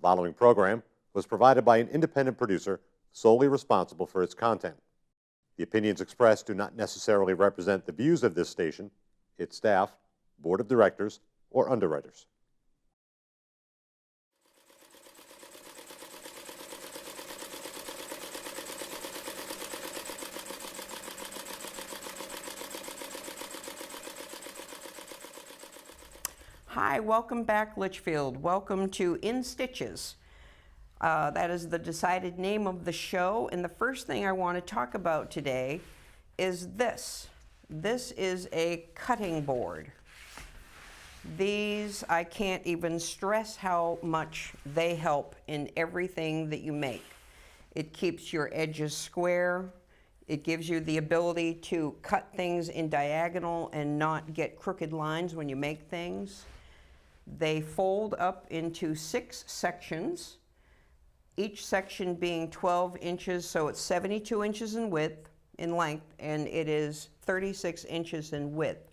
following program was provided by an independent producer solely responsible for its content. The opinions expressed do not necessarily represent the views of this station, its staff, board of directors, or underwriters. Hi, welcome back, Litchfield. Welcome to In Stitches. That is the decided name of the show, and the first thing I want to talk about today is this. This is a cutting board. These, I can't even stress how much they help in everything that you make. It keeps your edges square. It gives you the ability to cut things in diagonal and not get crooked lines when you make things. They fold up into 6 sections, each section being 12 inches, so it's 72 inches in width, in length, and it is 36 inches in width.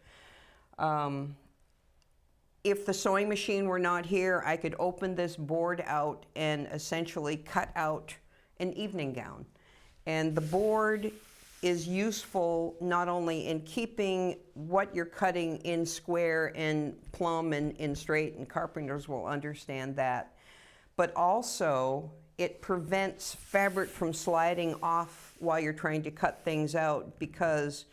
If the sewing machine were not here, I could open this board out and essentially cut out an evening gown. And the board is useful not only in keeping what you're cutting in square and plumb and in straight, and carpenters will understand that, but also it prevents fabric from sliding off while you're trying to cut things out, because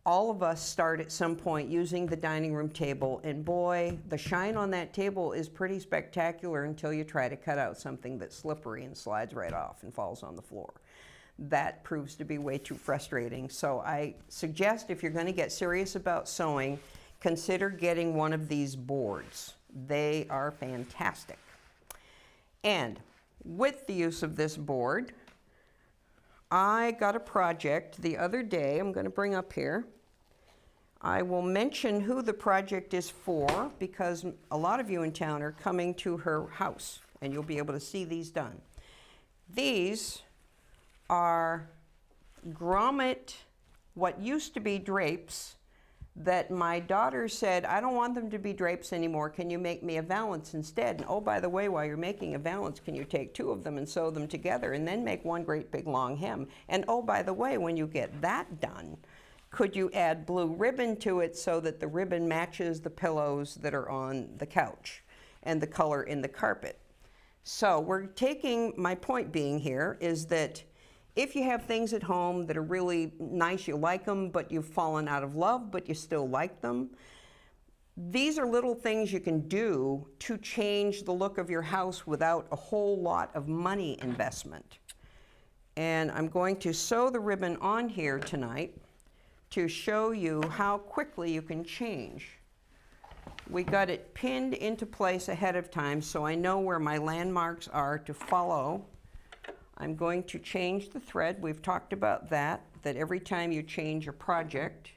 all of us start at some point using the dining room table, and boy, the shine on that table is pretty spectacular until you try to cut out something that's slippery and slides right off and falls on the floor. That proves to be way too frustrating. So I suggest, if you're going to get serious about sewing, consider getting one of these boards. They are fantastic. And with the use of this board, I got a project the other day I'm going to bring up here. I will mention who the project is for, because a lot of you in town are coming to her house, and you'll be able to see these done. These are grommet, what used to be drapes, that my daughter said, I don't want them to be drapes anymore, can you make me a valance instead? And oh, by the way, while you're making a valance, can you take 2 of them and sew them together and then make one great big long hem? And oh, by the way, when you get that done, could you add blue ribbon to it so that the ribbon matches the pillows that are on the couch and the color in the carpet? So we're taking, my point being here is that if you have things at home that are really nice, you like them, but you've fallen out of love, but you still like them, these are little things you can do to change the look of your house without a whole lot of money investment. And I'm going to sew the ribbon on here tonight to show you how quickly you can change. We got it pinned into place ahead of time, so I know where my landmarks are to follow. I'm going to change the thread. We've talked about that every time you change your project,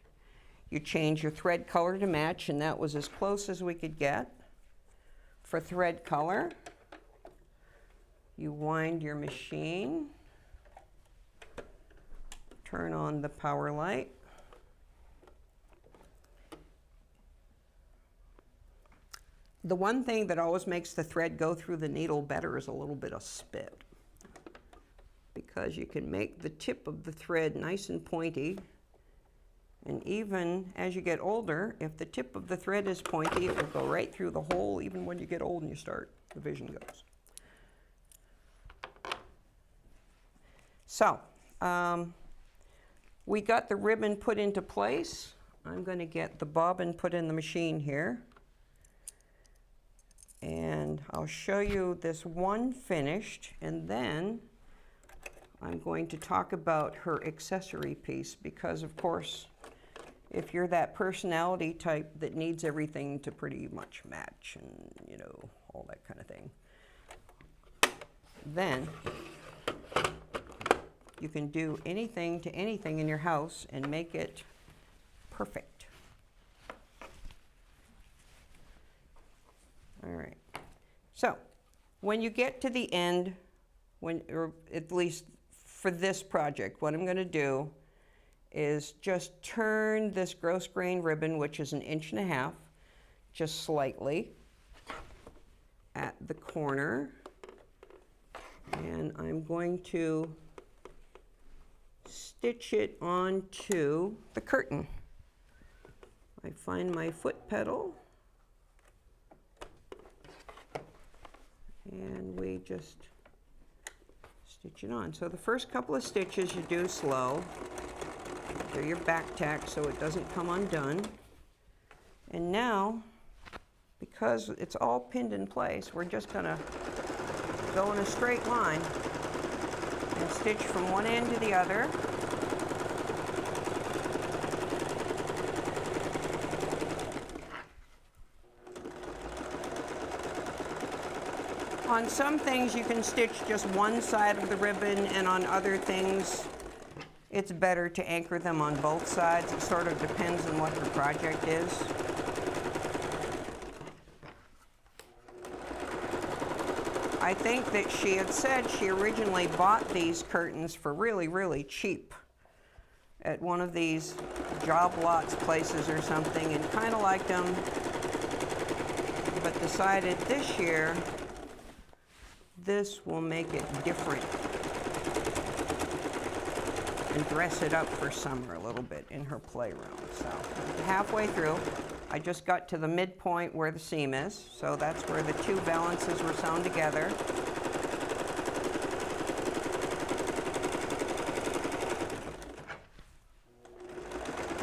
you change your thread color to match, and that was as close as we could get. For thread color, you wind your machine, turn on the power light, the one thing that always makes the thread go through the needle better is a little bit of spit, because you can make the tip of the thread nice and pointy. And even as you get older, if the tip of the thread is pointy, it will go right through the hole. Even when you get old and you start, the vision goes. So we got the ribbon put into place. I'm going to get the bobbin put in the machine here. And I'll show you this one finished, and then I'm going to talk about her accessory piece, because of course, if you're that personality type that needs everything to pretty much match and, you know, all that kind of thing, then you can do anything to anything in your house and make it perfect. All right. So when you get to the end, or at least for this project, what I'm going to do is just turn this gross grain ribbon, which is 1.5 inches, just slightly at the corner. And I'm going to stitch it onto the curtain. I find my foot pedal, and we just stitch it on. So the first couple of stitches you do slow. Do your back tack so it doesn't come undone. And now, because it's all pinned in place, we're just gonna go in a straight line and stitch from one end to the other. On some things you can stitch just one side of the ribbon, and on other things it's better to anchor them on both sides. It sort of depends on what your project is. I think that she had said she originally bought these curtains for really, really cheap at one of these job lots places or something, and kind of liked them, but decided this year this will make it different and dress it up for summer a little bit in her playroom. So halfway through, I just got to the midpoint where the seam is, so that's where the two valances were sewn together.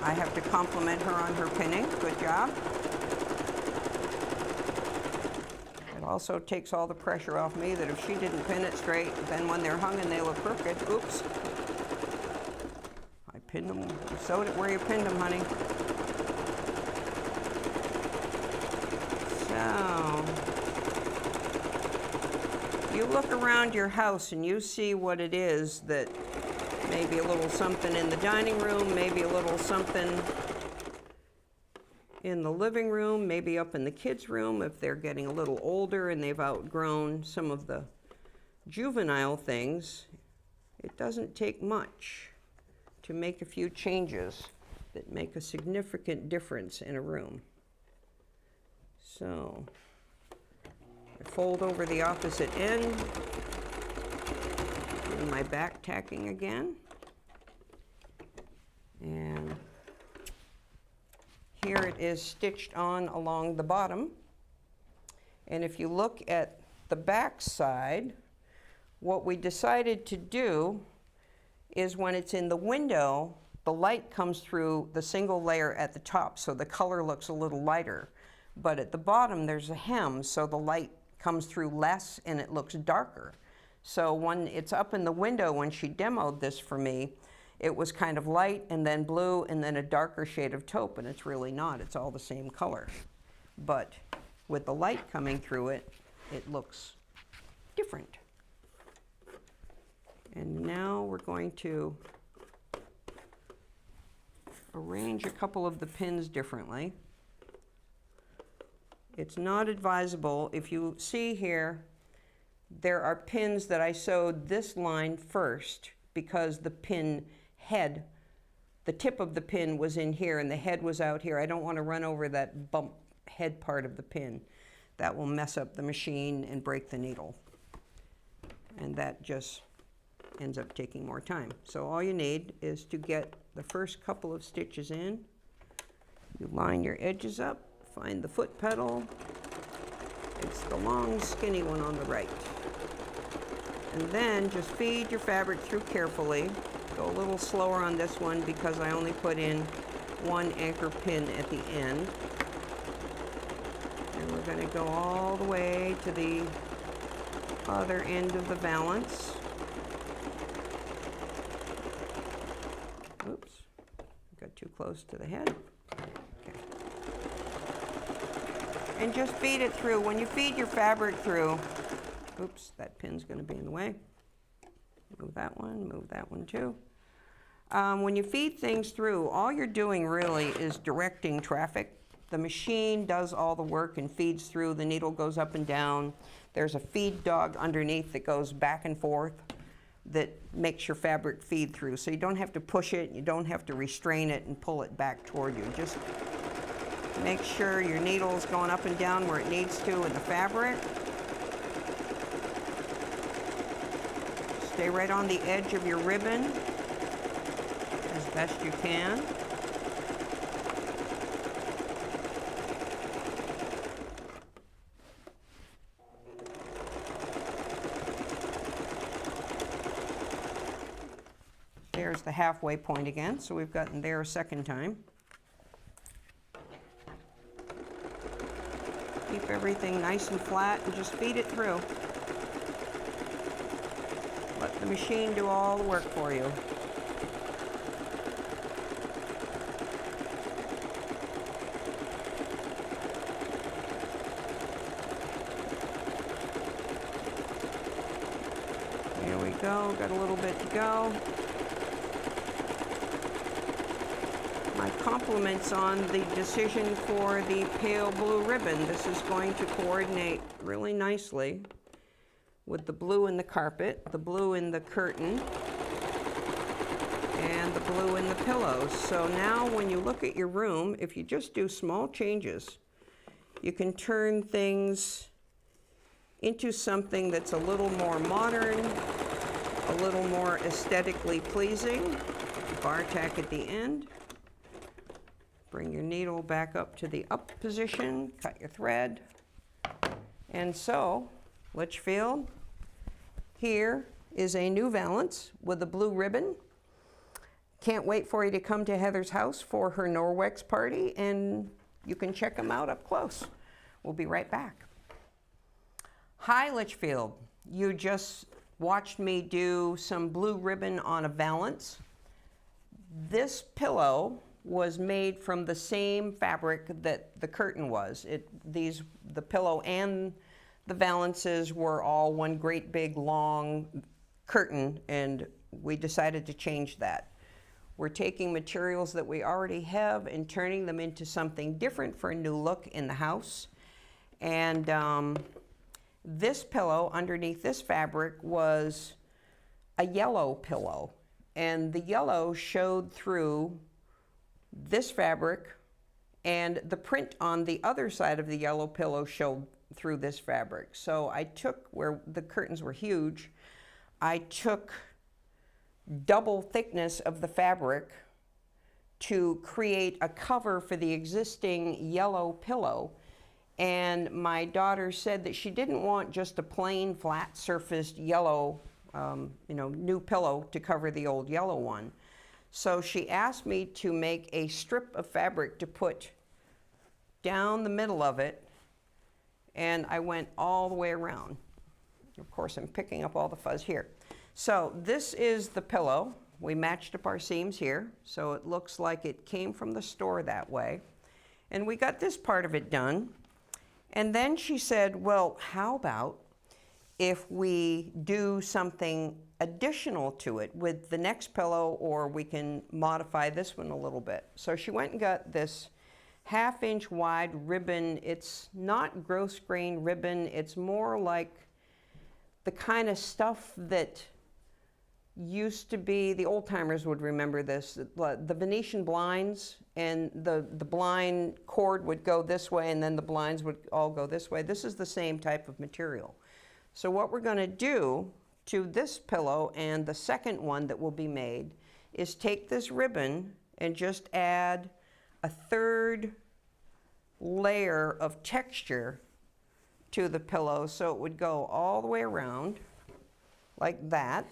I have to compliment her on her pinning. Good job. It also takes all the pressure off me that if she didn't pin it straight, then when they're hung and they look crooked, oops. I pinned them, you sewed it where you pinned them, honey. So, you look around your house and you see what it is that maybe a little something in the dining room, maybe a little something in the living room, maybe up in the kids' room if they're getting a little older and they've outgrown some of the juvenile things. It doesn't take much to make a few changes that make a significant difference in a room. So, I fold over the opposite end, do my back tacking again, and here it is stitched on along the bottom. And if you look at the back side, what we decided to do is when it's in the window, the light comes through the single layer at the top, so the color looks a little lighter. But at the bottom, there's a hem, so the light comes through less and it looks darker. So when it's up in the window, when she demoed this for me, it was kind of light and then blue and then a darker shade of taupe, and it's really not. It's all the same color. But with the light coming through it, it looks different. And now we're going to arrange a couple of the pins differently. It's not advisable, if you see here, there are pins that I sewed this line first because the pin head, the tip of the pin was in here and the head was out here. I don't want to run over that bump head part of the pin. That will mess up the machine and break the needle. And that just ends up taking more time. So all you need is to get the first couple of stitches in. You line your edges up, find the foot pedal. It's the long, skinny one on the right. And then just feed your fabric through carefully. Go a little slower on this one because I only put in one anchor pin at the end. And we're going to go all the way to the other end of the valance. Oops, got too close to the head. Okay. And just feed it through. When you feed your fabric through, oops, that pin's going to be in the way. Move that one too. When you feed things through, all you're doing really is directing traffic. The machine does all the work and feeds through. The needle goes up and down. There's a feed dog underneath that goes back and forth that makes your fabric feed through. So you don't have to push it, you don't have to restrain it and pull it back toward you. Just make sure your needle's going up and down where it needs to in the fabric. Stay right on the edge of your ribbon as best you can. There's the halfway point again, so we've gotten there a second time. Keep everything nice and flat and just feed it through. Let the machine do all the work for you. There we go, got a little bit to go. My compliments on the decision for the pale blue ribbon. This is going to coordinate really nicely with the blue in the carpet, the blue in the curtain, and the blue in the pillows. So now when you look at your room, if you just do small changes, you can turn things into something that's a little more modern, a little more aesthetically pleasing. Bar tack at the end. Bring your needle back up to the up position, cut your thread. And so, Litchfield, here is a new valance with a blue ribbon. Can't wait for you to come to Heather's house for her Norwex party, and you can check them out up close. We'll be right back. Hi, Litchfield. You just watched me do some blue ribbon on a valance. This pillow was made from the same fabric that the curtain was. The pillow and the valances were all one great big long curtain, and we decided to change that. We're taking materials that we already have and turning them into something different for a new look in the house. And this pillow underneath this fabric was a yellow pillow, and the yellow showed through this fabric, and the print on the other side of the yellow pillow showed through this fabric. So I took, where the curtains were huge, I took double thickness of the fabric to create a cover for the existing yellow pillow. And my daughter said that she didn't want just a plain flat surfaced yellow, new pillow to cover the old yellow one. So she asked me to make a strip of fabric to put down the middle of it, and I went all the way around. Of course, I'm picking up all the fuzz here. So this is the pillow. We matched up our seams here, so it looks like it came from the store that way. And we got this part of it done. And then she said, well, how about if we do something additional to it with the next pillow, or we can modify this one a little bit. So she went and got this 1/2 inch wide ribbon. It's not gross grain ribbon. It's more like the kind of stuff that used to be, the old timers would remember this, the Venetian blinds, and the blind cord would go this way and then the blinds would all go this way. This is the same type of material. So what we're going to do to this pillow and the second one that will be made is take this ribbon and just add a 1/3 layer of texture to the pillow, so it would go all the way around like that.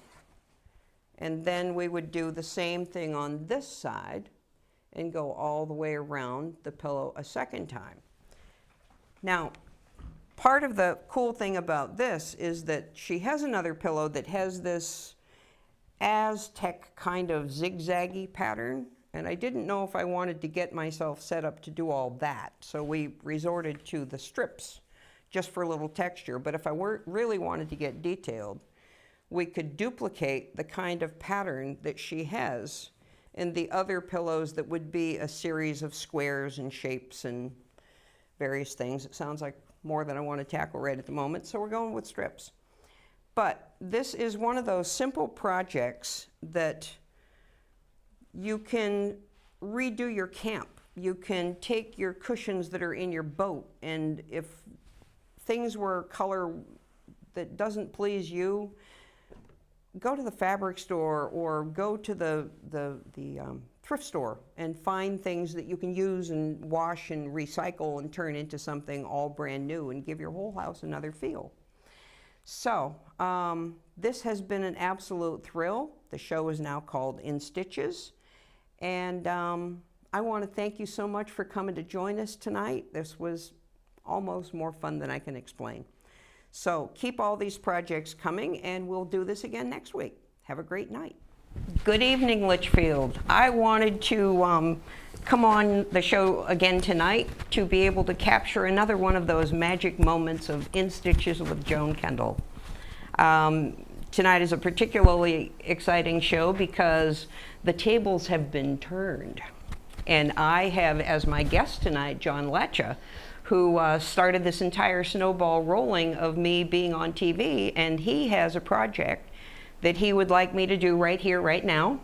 And then we would do the same thing on this side and go all the way around the pillow a second time. Now, part of the cool thing about this is that she has another pillow that has this Aztec kind of zigzaggy pattern, and I didn't know if I wanted to get myself set up to do all that, so we resorted to the strips just for a little texture. But if I really wanted to get detailed, we could duplicate the kind of pattern that she has in the other pillows that would be a series of squares and shapes and various things. It sounds like more than I want to tackle right at the moment, so we're going with strips. But this is one of those simple projects that you can redo your camp. You can take your cushions that are in your boat, and if things were color that doesn't please you, go to the fabric store or go to the thrift store and find things that you can use and wash and recycle and turn into something all brand new and give your whole house another feel. So this has been an absolute thrill. The show is now called In Stitches. And I want to thank you so much for coming to join us tonight. This was almost more fun than I can explain. So keep all these projects coming, and we'll do this again next week. Have a great night. Good evening, Litchfield. I wanted to come on the show again tonight to be able to capture another one of those magic moments of In Stitches with Joan Kendall. Tonight is a particularly exciting show because the tables have been turned. And I have as my guest tonight John Latsha, who started this entire snowball rolling of me being on TV, and he has a project that he would like me to do right here, right now.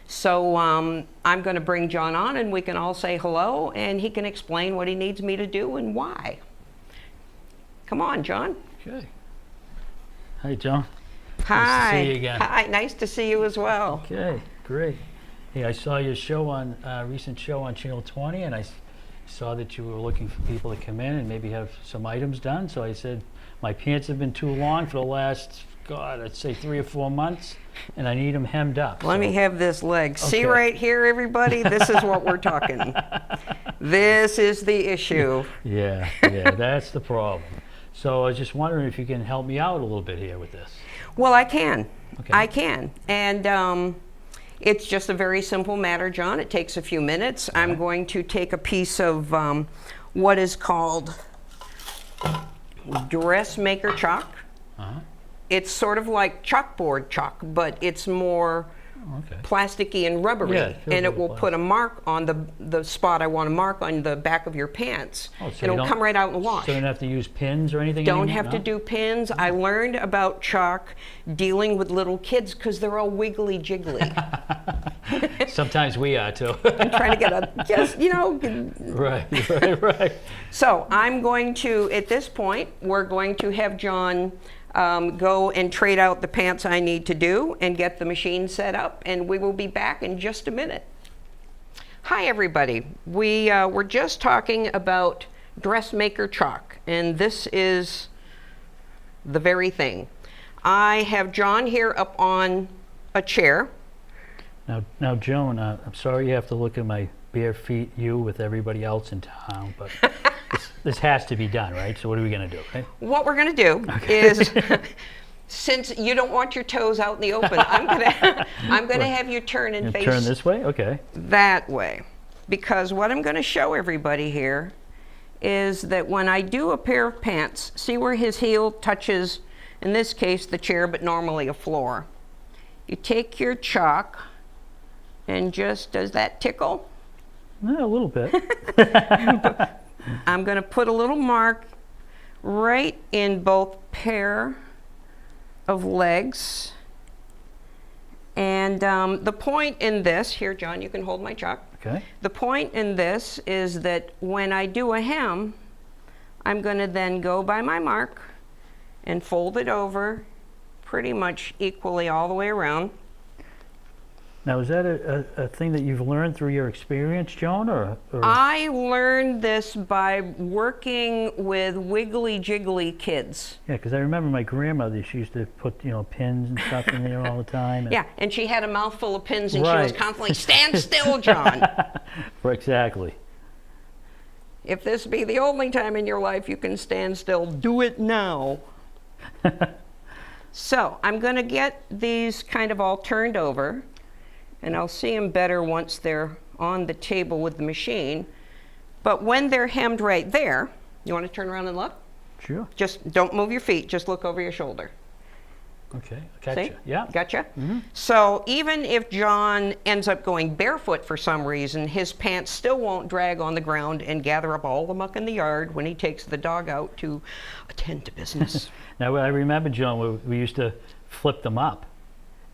So I'm going to bring John on, and we can all say hello, and he can explain what he needs me to do and why. Come on, John. Okay. Hi, Joan. Hi. Nice to see you again. Hi, nice to see you as well. Okay, great. Hey, I saw your show on recent show on Channel 20, and I saw that you were looking for people to come in and maybe have some items done. So I said, my pants have been too long for the last, God, I'd say 3 or 4 months, and I need them hemmed up. Let me have this leg. Okay. See right here, everybody? This is what we're talking. This is the issue. Yeah, that's the problem. So I was just wondering if you can help me out a little bit here with this. Well, I can. Okay. I can. And it's just a very simple matter, John. It takes a few minutes. Okay. I'm going to take a piece of what is called dressmaker chalk. Uh-huh. It's sort of like chalkboard chalk, but it's more Okay. plasticky and rubbery, Yeah, it feels and it like will plastic. put a mark on the spot I want to mark on the back of your pants. Oh, so and you it'll don't- come right out in the wash. So you don't have to use pins or anything Don't anymore? have to No? do pins. I learned about chalk dealing with little kids because they're all wiggly jiggly. Sometimes we are too. I'm trying to get a, just, you know. Right. So I'm going to, at this point, we're going to have John go and trade out the pants I need to do and get the machine set up, and we will be back in just a minute. Hi, everybody. We were just talking about dressmaker chalk, and this is the very thing. I have John here up on a chair. Now, Joan, I'm sorry you have to look at my bare feet, you with everybody else in town, but this has to be done, right? So what are we going to do, right? What we're going to do is, since you don't want your toes out in the open, I'm going to have you turn and face Turn this way? Okay. that way. Because what I'm going to show everybody here is that when I do a pair of pants, see where his heel touches, in this case, the chair, but normally a floor. You take your chalk and just, does that tickle? A little bit. I'm going to put a little mark right in both pair of legs. And the point in this, here, John, you can hold my chalk. Okay. The point in this is that when I do a hem, I'm going to then go by my mark and fold it over pretty much equally all the way around. Now, is that a thing that you've learned through your experience, Joan, or? I learned this by working with wiggly jiggly kids. Yeah, because I remember my grandmother, she used to put, pins and stuff in there all the time. Yeah, and she had a mouthful of pins, and she was Right. constantly, stand still, John. Exactly. If this be the only time in your life you can stand still, do it now. So I'm going to get these kind of all turned over, and I'll see them better once they're on the table with the machine. But when they're hemmed right there, you want to turn around and look? Sure. Just don't move your feet, just look over your shoulder. Okay, See? gotcha. Yeah. Gotcha? Mm-hmm. So even if John ends up going barefoot for some reason, his pants still won't drag on the ground and gather up all the muck in the yard when he takes the dog out to attend to business. Now, I remember, Joan, we used to flip them up.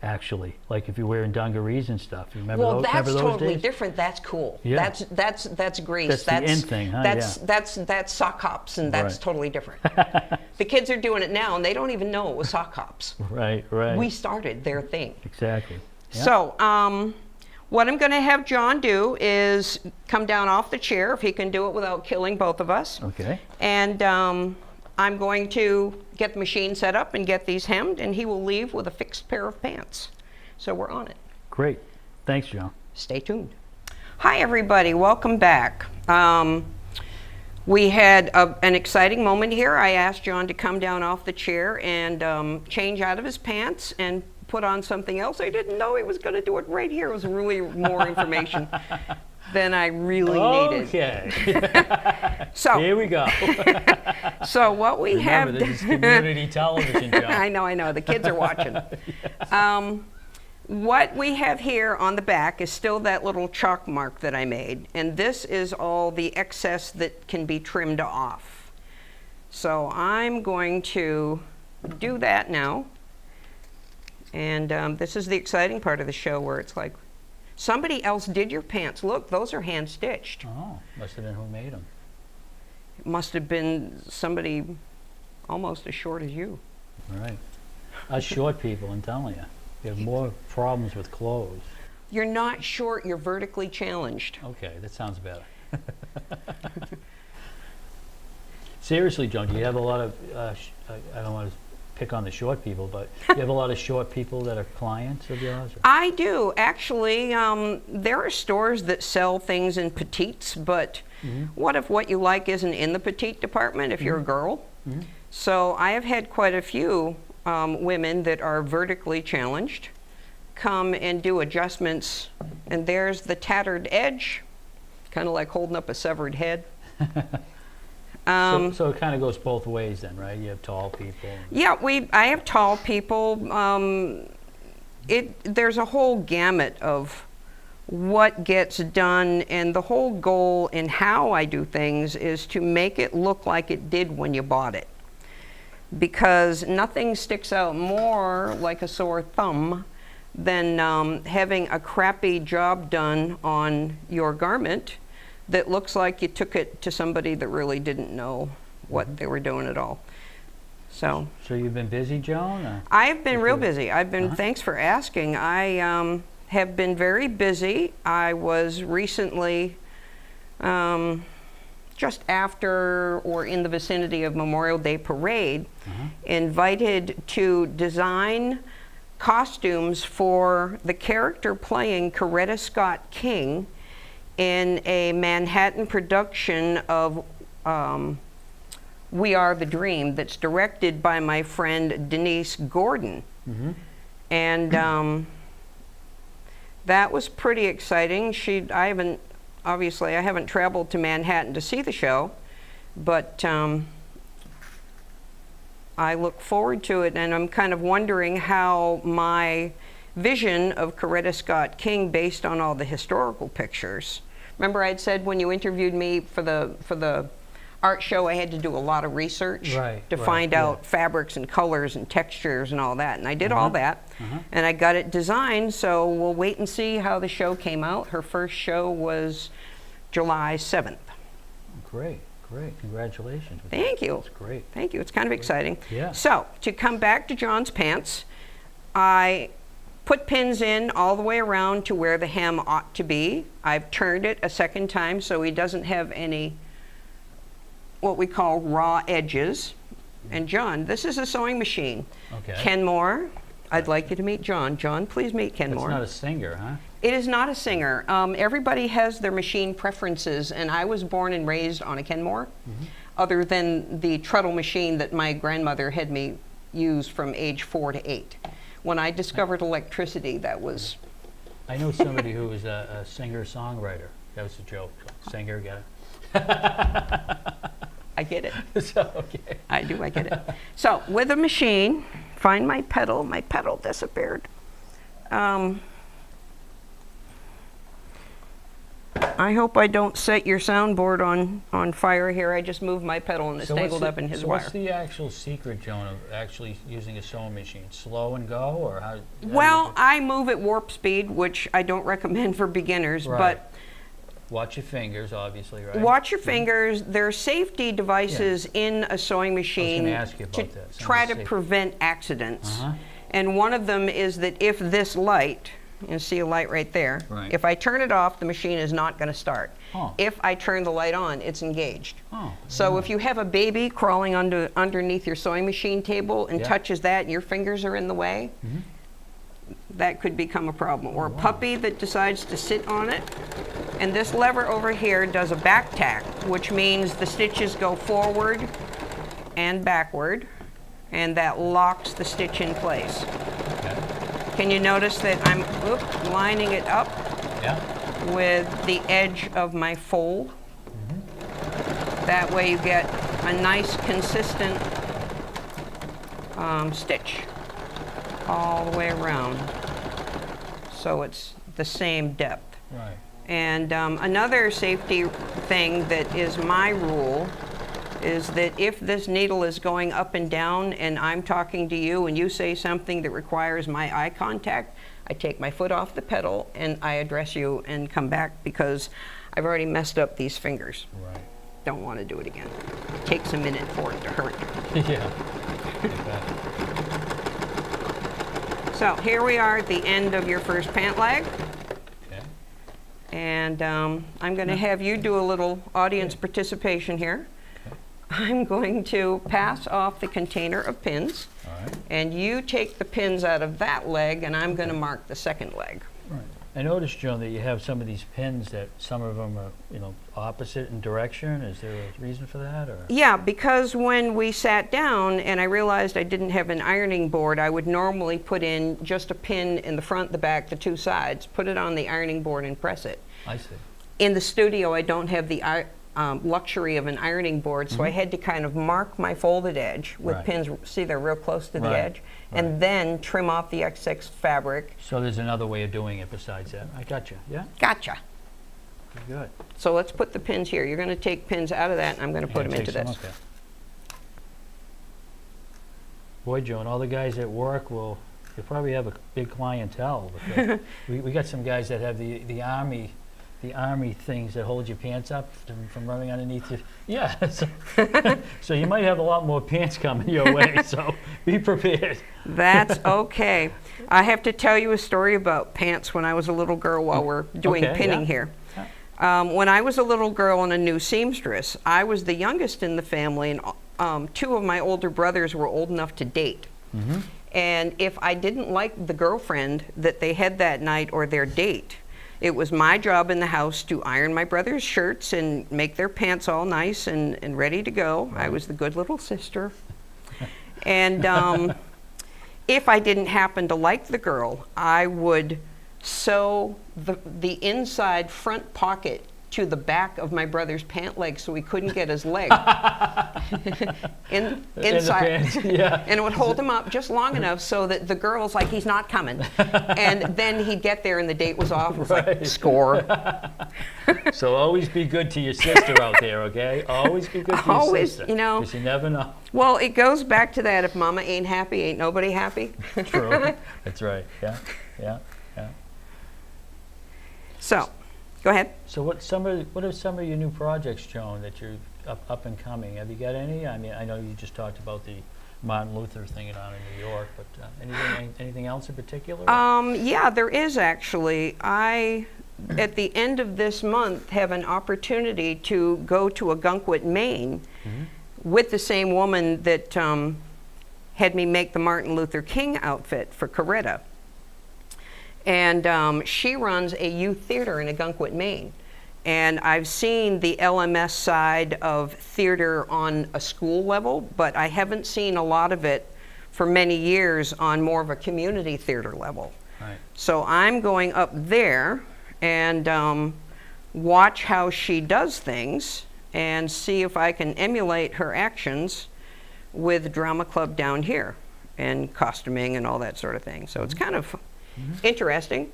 actually. Like if you're wearing dungarees and stuff. You remember Well, those, that's remember those totally days? different. That's cool. Yeah. That's grease. That's the in thing, huh? That's sock hops, and that's Right. totally different. The kids are doing it now, and they don't even know it was sock hops. Right, right. We started their thing. Exactly. Yeah. So, what I'm going to have John do is come down off the chair, if he can do it without killing both of us. Okay. And I'm going to get the machine set up and get these hemmed, and he will leave with a fixed pair of pants. So we're on it. Great. Thanks, Joan. Stay tuned. Hi, everybody. Welcome back. We had an exciting moment here. I asked John to come down off the chair and change out of his pants and put on something else. I didn't know he was going to do it right here. It was really more information than I really needed. Okay. So Here we go. So what we Remember, have. this is community television, Joan. I know. The kids are watching. What we have here on the back is still that little chalk mark that I made, and this is all the excess that can be trimmed off. So I'm going to do that now, and this is the exciting part of the show where it's like, somebody else did your pants. Look, those are hand stitched. Oh, must have been who made them. It must have been somebody almost as short as you. Right. Us short people, I'm telling you. We have more problems with clothes. You're not short, you're vertically challenged. Okay, that sounds better. Seriously, Joan, do you have a lot of, I don't want to pick on the short people, but do you have a lot of short people that are clients of yours? Or? I do. Actually, there are stores that sell things in petites, but what if what you like isn't in the petite department if you're a girl? So I have had quite a few women that are vertically challenged come and do adjustments, and there's the tattered edge, kind of like holding up a severed head. So it kind of goes both ways then, right? You have tall people. Yeah, I have tall people. There's a whole gamut of what gets done, and the whole goal in how I do things is to make it look like it did when you bought it. Because nothing sticks out more like a sore thumb than having a crappy job done on your garment that looks like you took it to somebody that really didn't know what they were doing at all. So you've been busy, Joan? Or? I've been real busy. I've been, thanks for asking. I have been very busy. I was recently just after or in the vicinity of Memorial Day Parade, invited to design costumes for the character playing Coretta Scott King in a Manhattan production of We Are the Dream that's directed by my friend Denise Gordon. And that was pretty exciting. Obviously, I haven't traveled to Manhattan to see the show, but I look forward to it, and I'm kind of wondering how my vision of Coretta Scott King, based on all the historical pictures. Remember, I'd said when you interviewed me for the art show, I had to do a lot of research to find out fabrics and colors and textures and all that, and I did all that, and I got it designed. So we'll wait and see how the show came out. Her first show was July 7th. Great. Congratulations. Thank you. That's great. Thank you. It's kind of exciting. Yeah. So to come back to John's pants, I put pins in all the way around to where the hem ought to be. I've turned it a second time so he doesn't have any what we call raw edges. And John, this is a sewing machine. Okay. Kenmore, I'd like you to meet John. John, please meet Kenmore. It's not a Singer, huh? It is not a Singer. Everybody has their machine preferences, and I was born and raised on a Kenmore, other than the treadle machine that my grandmother had me use from age 4 to 8. When I discovered electricity, that was... I know somebody who was a singer-songwriter. That was a joke. Singer, get it? I get it. So, okay. I do, I get it. So, with a machine, find my pedal disappeared. I hope I don't set your soundboard on fire here. I just moved my pedal and it's So what's tangled the- up in his so wire. what's the actual secret, Joan, of actually using a sewing machine? Slow and go, or how? Well, I move at warp speed, which I don't recommend for beginners, Right. but Watch your fingers, obviously, right? watch your fingers. There are safety devices in a sewing machine ask you to about that, some of try the to safety. prevent accidents. Uh-huh. And one of them is that if this light, you see a light right there, Right. if I turn it off, the machine is not going to start. Oh. If I turn the light on, it's engaged. Oh, So if you have a baby crawling underneath your sewing machine table and Yeah. touches that and your fingers are in the way, that could become a problem. Or a puppy that decides to sit on it. And this lever over here does a back tack, which means the stitches go forward and backward, and that locks the stitch in place. Okay. Can you notice that I'm lining it up Yeah. with the edge of my fold? That way you get a nice consistent stitch all the way around, so it's the same depth. Right. And another safety thing that is my rule is that if this needle is going up and down and I'm talking to you and you say something that requires my eye contact, I take my foot off the pedal and I address you and come back, because I've already messed up these fingers. Right. Don't want to do it again. It takes a minute for it to hurt. Yeah. Okay. So here we are at the end of your first pant leg. Okay. And I'm going to have you do a little audience participation here. I'm going to pass off the container of pins, All right. and you take the pins out of that leg, and I'm going to mark the second leg. Right. I noticed, Joan, that you have some of these pins that some of them are, opposite in direction. Is there a reason for that, or? Yeah, because when we sat down and I realized I didn't have an ironing board, I would normally put in just a pin in the front, the back, the two sides, put it on the ironing board and press it. I see. In the studio, I don't have the luxury of an ironing board, so I had to kind of mark my folded edge with Right. pins. See, they're real close to the Right, edge, and then trim off the excess fabric. So there's another way of doing it besides that. I got you. Yeah. Gotcha. Good. So let's put the pins here. You're going to take pins out of that, and I'm going to put them into this. Okay. Boy, Joan, all the guys at work you'll probably have a big clientele. Because we got some guys that have the army things that hold your pants up from running underneath you. Yeah. So you might have a lot more pants coming your way. So be prepared. That's okay. I have to tell you a story about pants when I was a little girl while we're doing Okay, pinning yeah. here. When I was a little girl and a new seamstress, I was the youngest in the family, and two of my older brothers were old enough to date. And if I didn't like the girlfriend that they had that night or their date, it was my job in the house to iron my brother's shirts and make their pants all nice and ready to go. I was the good little sister. And if I didn't happen to like the girl, I would sew the inside front pocket to the back of my brother's pant leg so he couldn't get his leg inside. pants, yeah. And it would hold him up just long enough so that the girl's like, he's not coming. And then he'd get there and the date was off. It was like, Right. score. So always be good to your sister out there, okay? Always be good to your Always, sister. you know. Because you never know. Well, it goes back to that, if mama ain't happy, ain't nobody happy. True. That's right. Yeah. Yeah. Yeah. So, go ahead. So what are some of your new projects, Joan, that you're up and coming? Have you got any? I mean, I know you just talked about the Martin Luther thing down in New York, but anything else in particular? Yeah, there is actually. I, at the end of this month, have an opportunity to go to Agunquit, Maine, with the same woman that had me make the Martin Luther King outfit for Coretta. And she runs a youth theater in Agunquit, Maine. And I've seen the LMS side of theater on a school level, but I haven't seen a lot of it for many years on more of a community theater level. Right. So I'm going up there and watch how she does things and see if I can emulate her actions with drama club down here and costuming and all that sort of thing. So it's kind of interesting.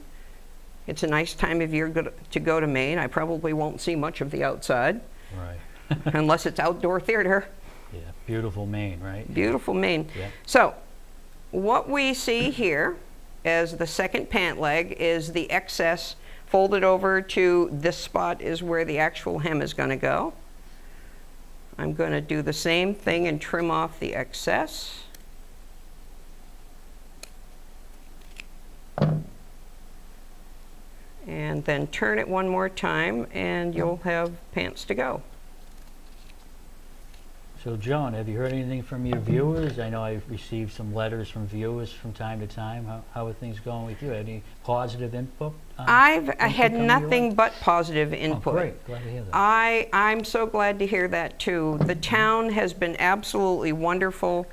It's a nice time of year to go to Maine. I probably won't see much of the outside Right. unless it's outdoor theater. Yeah, beautiful Maine, right? Beautiful Maine. Yeah. So what we see here as the second pant leg is the excess folded over to this spot is where the actual hem is going to go. I'm going to do the same thing and trim off the excess. And then turn it one more time and you'll have pants to go. So Joan, have you heard anything from your viewers? I know I've received some letters from viewers from time to time. How are things going with you? Any positive input? I had coming your way? nothing but positive Oh, input. great. Glad to hear that. I'm so glad to hear that too. The town has been absolutely wonderful.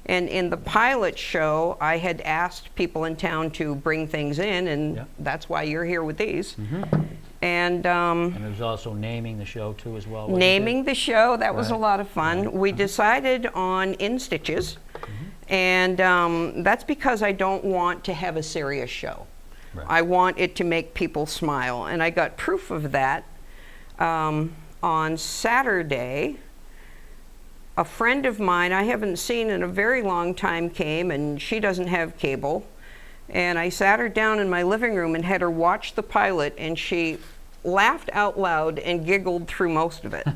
And in the pilot show, I had asked people in town to bring things in, and Yeah. that's why you're here with these. Mhm. And And it was also naming the show too as well. wasn't it? naming the show, that was a Right. lot of fun. Right. We decided on In Stitches, and that's because I don't want to have a serious show. Right. I want it to make people smile, and I got proof of that on Saturday. A friend of mine I haven't seen in a very long time came, and she doesn't have cable. And I sat her down in my living room and had her watch the pilot, and she laughed out loud and giggled through most of it.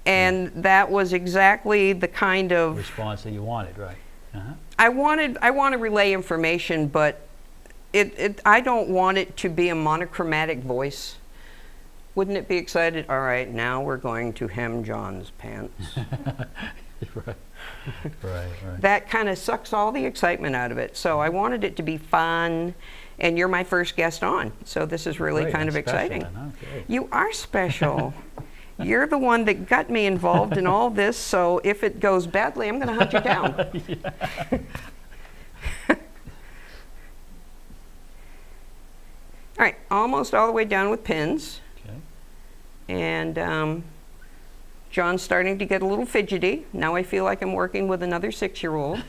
And that was exactly the kind of Response that you wanted, right? Uh-huh. I want to relay information, but I don't want it to be a monochromatic voice. Wouldn't it be excited? All right, now we're going to hem John's pants. Right. Right. That kind of sucks all the excitement out of it. So I wanted it to be fun, and you're my first guest on. So this is really Great, kind of I'm special exciting. then, huh? Great. You are special. You're the one that got me involved in all this, so if it goes badly, I'm going to hunt you down. All right, almost all the way down with pins. Okay. And John's starting to get a little fidgety. Now I feel like I'm working with another 6-year-old.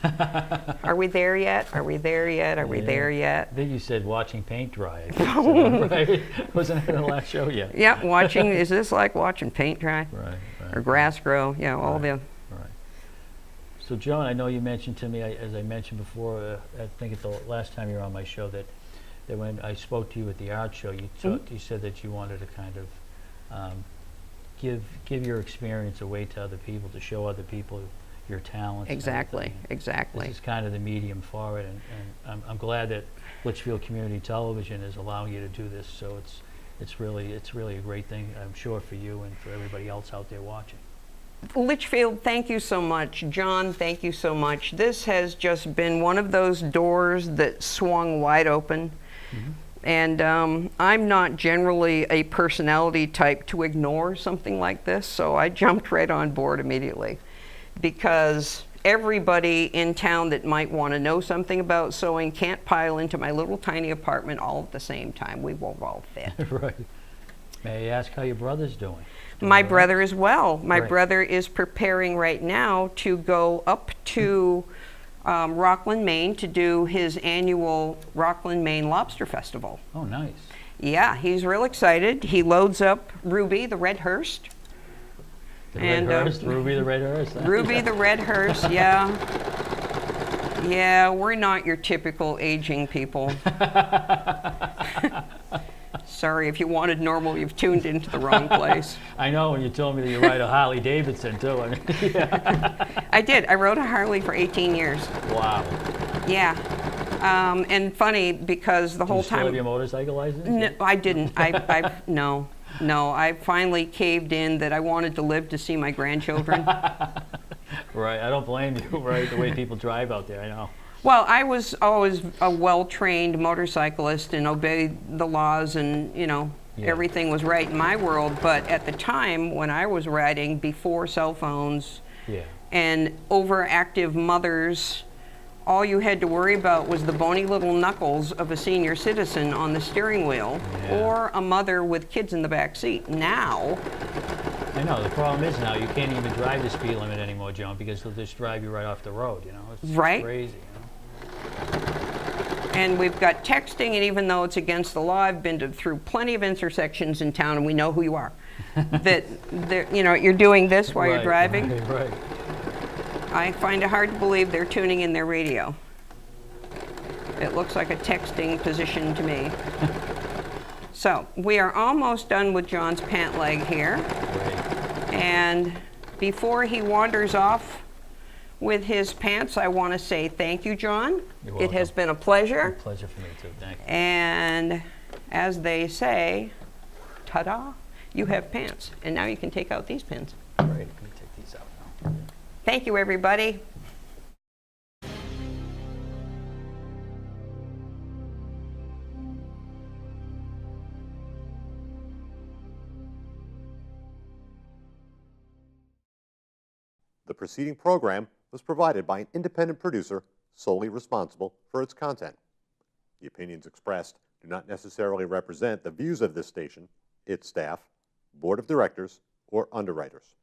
Are we there yet? Are we there yet? Are we Yeah. there yet? I think you said watching paint dry. I think so, right? Wasn't it in the last show yet? Yep, watching, is this like watching paint dry? Right. Or grass grow? Yeah, all Right. the, Right. So Joan, I know you mentioned to me, as I mentioned before, I think it's the last time you were on my show, that when I spoke to you at the art show, you said that you wanted to kind of give your experience away to other people, to show other people your talents. exactly, exactly. This is kind of the medium for it, and I'm glad that Litchfield Community Television is allowing you to do this. So it's really a great thing, I'm sure, for you and for everybody else out there watching. Litchfield, thank you so much. John, thank you so much. This has just been one of those doors that swung wide open. Mm-hmm. And I'm not generally a personality type to ignore something like this, so I jumped right on board immediately. Because everybody in town that might want to know something about sewing can't pile into my little tiny apartment all at the same time. We won't all fit. Right. May I ask how your brother's doing? My brother as well. My Great. brother is preparing right now to go up to Rockland, Maine to do his annual Rockland, Maine Lobster Festival. Oh, nice. Yeah, he's real excited. He loads up Ruby, the red hearse. The And, red hearse, Ruby the red hearse. Ruby, the red hearse, yeah. Yeah, we're not your typical aging people. Sorry, if you wanted normal, you've tuned into the wrong place. I know, when you told me that you ride a Harley Davidson too. I mean, yeah. I did. I rode a Harley for 18 years. Wow. Yeah. And funny because the Do whole you still have time. your motorcycle license? No, I didn't. No. I finally caved in that I wanted to live to see my grandchildren. Right, I don't blame you, right, the way people drive out there, I know. Well, I was always a well-trained motorcyclist and obeyed the laws, and Yeah. everything was right in my world. But at the time when I was riding, before cell phones Yeah. and overactive mothers, all you had to worry about was the bony little knuckles of a senior citizen on the steering wheel, Yeah. or a mother with kids in the back seat. Now, I know, the problem is now you can't even drive the speed limit anymore, Joan, because they'll just drive you right off the road, you know? It's Right. crazy, you know? And we've got texting, and even though it's against the law, I've been through plenty of intersections in town, and we know who you are. That, you know, you're doing this while you're driving. Right. I find it hard to believe they're tuning in their radio. It looks like a texting position to me. So we are almost done with John's pant leg here. Great. And before he wanders off with his pants, I want to say thank you, John. You're It has welcome. been a pleasure. Pleasure for me too. Thank you. And as they say, ta-da, you have pants. And now you can take out these pins. Great. Let me take these out now. Thank you, everybody. The preceding program was provided by an independent producer solely responsible for its content. The opinions expressed do not necessarily represent the views of this station, its staff, board of directors, or underwriters.